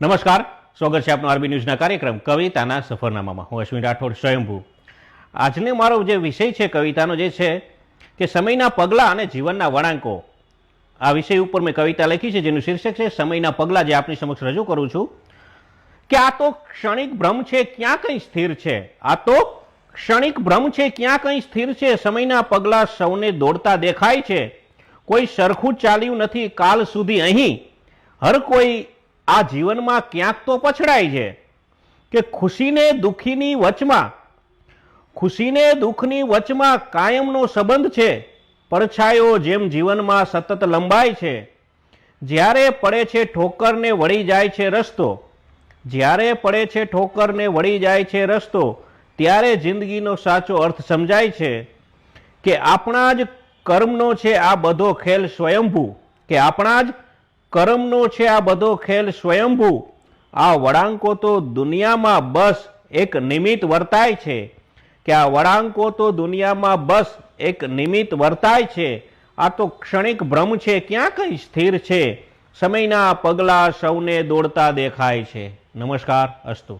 નમસ્કાર, સ્વાગત છે આપનો આરબી ન્યૂઝના કાર્યક્રમ કવિતાના સફરનામામાં. હું અશ્વિન રાઠોડ સ્વયંભૂ. આજનો મારો જે વિષય છે કવિતાનો જે છે કે સમયના પગલાં અને જીવનના વળાંકો. આ વિષય ઉપર મેં કવિતા લખી છે જેનું શીર્ષક છે સમયના પગલાં, જે આપની સમક્ષ રજૂ કરું છું. કે આ તો ક્ષણિક ભ્રમ છે, ક્યાં કંઈ સ્થિર છે. આ તો ક્ષણિક ભ્રમ છે, ક્યાં કંઈ સ્થિર છે. સમયના પગલાં સૌને દોડતા દેખાય છે. કોઈ સરખું ચાલ્યું નથી કાલ સુધી અહીં. હર કોઈ આ જીવનમાં ક્યાંક તો પછડાય છે. કે ખુશીને દુઃખની વચમાં કાયમનો સંબંધ છે. પડછાયો જેમ જીવનમાં સતત લંબાય છે. જ્યારે પડે છે ઠોકરને વળી જાય છે રસ્તો. જ્યારે પડે છે ઠોકરને વળી જાય છે રસ્તો, ત્યારે જિંદગીનો સાચો અર્થ સમજાય છે. કે આપણા જ કર્મનો છે આ બધો ખેલ સ્વયંભૂ. કે આપણા જ કર્મનો છે આ બધો ખેલ સ્વયંભૂ. આ વળાંકો તો દુનિયામાં બસ એક નિમિત્ત વર્તાય છે. કે આ વળાંકો તો દુનિયામાં બસ એક નિમિત્ત વર્તાય છે. આ તો ક્ષણિક ભ્રમ છે, ક્યાં કંઈ સ્થિર છે. સમયના પગલાં સૌને દોડતા દેખાય છે. નમસ્કાર, અસ્તુ.